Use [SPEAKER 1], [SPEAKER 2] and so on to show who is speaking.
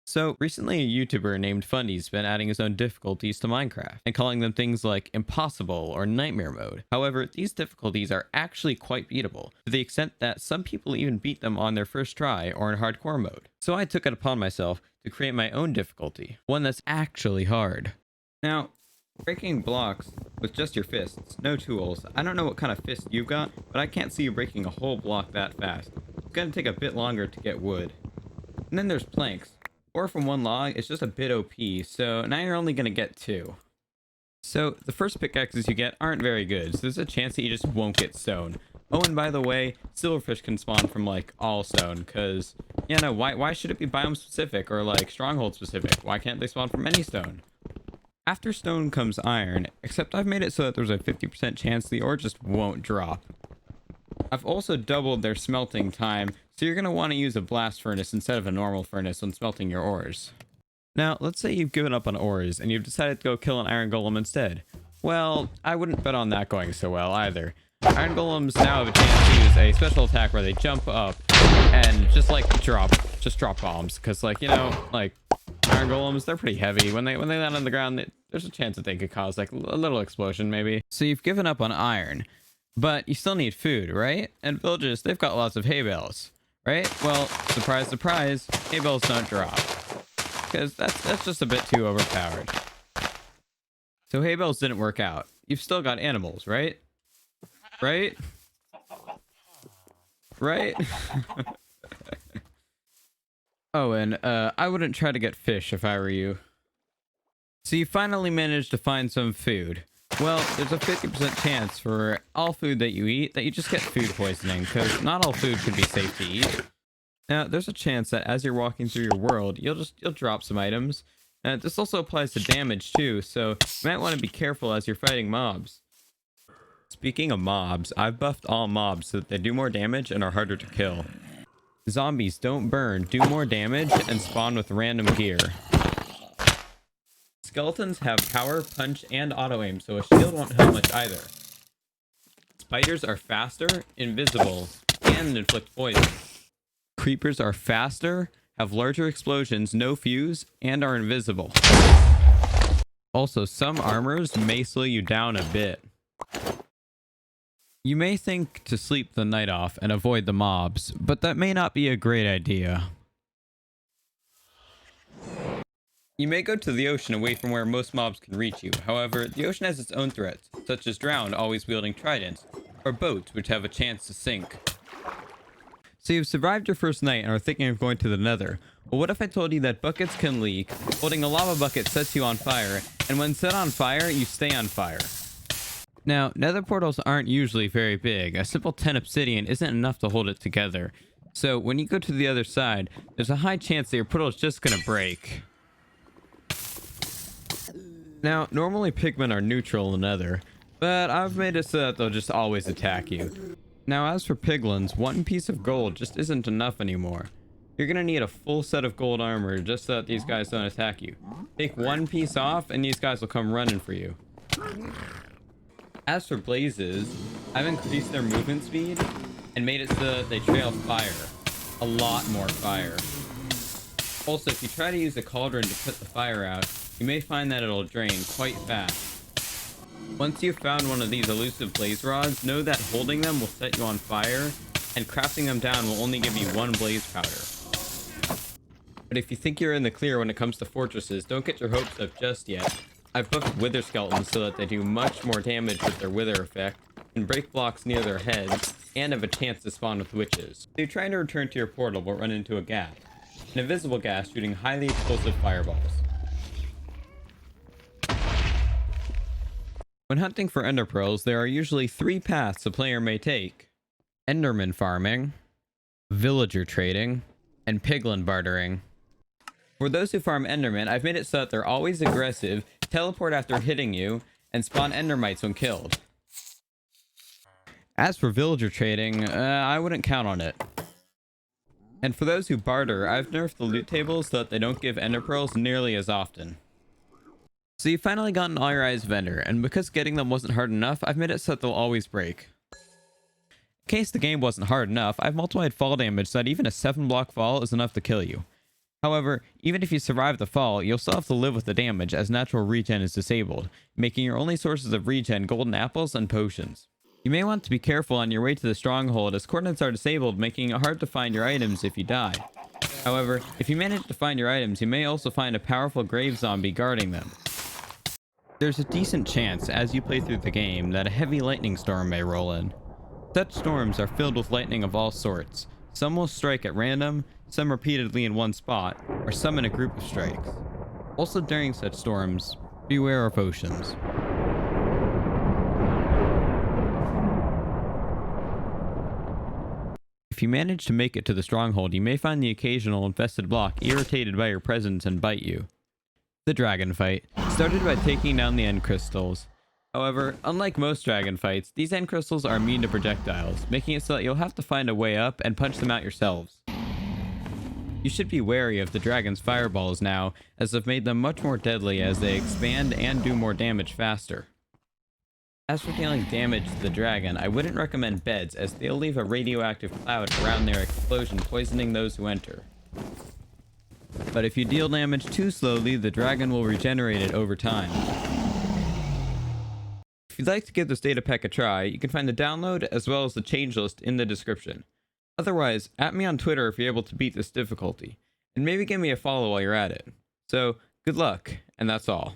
[SPEAKER 1] So, recently a YouTuber named Fundy's been adding his own difficulties to Minecraft and calling them things like impossible or nightmare mode. However, these difficulties are actually quite beatable, to the extent that some people even beat them on their first try or in hardcore mode. So I took it upon myself to create my own difficulty, one that's actually hard. Now, breaking blocks with just your fists, no tools. I don't know what kind of fist you've got, but I can't see you breaking a whole block that fast. It's gonna take a bit longer to get wood. And then there's planks. 4 from 1 log is just a bit OP, so now you're only gonna get 2. So the first pickaxes you get aren't very good, so there's a chance that you just won't get stone. Oh, and by the way, silverfish can spawn from like all stone, cause yeah, no, why should it be biome specific or like stronghold specific? Why can't they spawn from any stone? After stone comes iron, except I've made it so that there's a 50% chance the ore just won't drop. I've also doubled their smelting time, so you're going to want to use a blast furnace instead of a normal furnace when smelting your ores. Now, let's say you've given up on ores and you've decided to go kill an iron golem instead. Well, I wouldn't bet on that going so well either. Iron golems now have a chance to use a special attack where they jump up and just like drop bombs, because like, you know, like iron golems, they're pretty heavy. When they land on the ground, there's a chance that they could cause like a little explosion maybe. So you've given up on iron, but you still need food, right? And villages, they've got lots of hay bales, right? Well, surprise, surprise, hay bales don't drop, because that's just a bit too overpowered. So hay bales didn't work out. You've still got animals, right? Right? Right? Oh, and I wouldn't try to get fish if I were you. So you finally managed to find some food. Well, there's a 50% chance for all food that you eat that you just get food poisoning, because not all food can be safe to eat. Now, there's a chance that as you're walking through your world, you'll drop some items. This also applies to damage too, so you might want to be careful as you're fighting mobs. Speaking of mobs, I've buffed all mobs so that they do more damage and are harder to kill. Zombies don't burn, do more damage, and spawn with random gear. Skeletons have power, punch, and auto-aim, so a shield won't help much either. Spiders are faster, invisible, and inflict poison. Creepers are faster, have larger explosions, no fuse, and are invisible. Also, some armors may slow you down a bit. You may think to sleep the night off and avoid the mobs, but that may not be a great idea. You may go to the ocean away from where most mobs can reach you. However, the ocean has its own threats, such as drowned always wielding tridents, or boats which have a chance to sink. So you've survived your first night and are thinking of going to the nether. Well, what if I told you that buckets can leak, holding a lava bucket sets you on fire, and when set on fire, you stay on fire? Now, nether portals aren't usually very big. A simple 10 obsidian isn't enough to hold it together. So when you go to the other side, there's a high chance that your portal is just gonna break. Now, normally pigmen are neutral in the nether, but I've made it so that they'll just always attack you. Now, as for piglins, 1 piece of gold just isn't enough anymore. You're gonna need a full set of gold armor just so that these guys don't attack you. Take 1 piece off and these guys will come running for you. As for blazes, I've increased their movement speed and made it so that they trail fire. A lot more fire. Also, if you try to use a cauldron to put the fire out, you may find that it'll drain quite fast. Once you've found one of these elusive blaze rods, know that holding them will set you on fire, and crafting them down will only give you 1 blaze powder. But if you think you're in the clear when it comes to fortresses, don't get your hopes up just yet. I've buffed wither skeletons so that they do much more damage with their wither effect, can break blocks near their heads, and have a chance to spawn with witches. So you're trying to return to your portal but run into a gap. An invisible gas shooting highly explosive fireballs. When hunting for ender pearls, there are usually 3 paths a player may take: Enderman Farming, villager trading, and piglin bartering. For those who farm endermen, I've made it so that they're always aggressive, teleport after hitting you, and spawn endermites when killed. As for villager trading, I wouldn't count on it. And for those who barter, I've nerfed the loot tables so that they don't give ender pearls nearly as often. So you've finally gotten all your eyes of ender, and because getting them wasn't hard enough, I've made it so that they'll always break. In case the game wasn't hard enough, I've multiplied fall damage so that even a 7-block fall is enough to kill you. However, even if you survive the fall, you'll still have to live with the damage as natural regen is disabled, making your only sources of regen golden apples and potions. You may want to be careful on your way to the stronghold as coordinates are disabled, making it hard to find your items if you die. However, if you manage to find your items, you may also find a powerful grave zombie guarding them. There's a decent chance as you play through the game that a heavy lightning storm may roll in. Such storms are filled with lightning of all sorts. Some will strike at random, some repeatedly in one spot, or some in a group of strikes. Also during such storms, beware of oceans. If you manage to make it to the stronghold, you may find the occasional infested block irritated by your presence and bite you. The dragon fight started by taking down the end crystals. However, unlike most dragon fights, these end crystals are immune to projectiles, making it so that you'll have to find a way up and punch them out yourselves. You should be wary of the dragon's fireballs now, as they've made them much more deadly as they expand and do more damage faster. As for dealing damage to the dragon, I wouldn't recommend beds as they'll leave a radioactive cloud around their explosion, poisoning those who enter. But if you deal damage too slowly, the dragon will regenerate it over time. If you'd like to give this data pack a try, you can find the download as well as the change list in the description. Otherwise, at me on Twitter if you're able to beat this difficulty, and maybe give me a follow while you're at it. So, good luck, and that's all.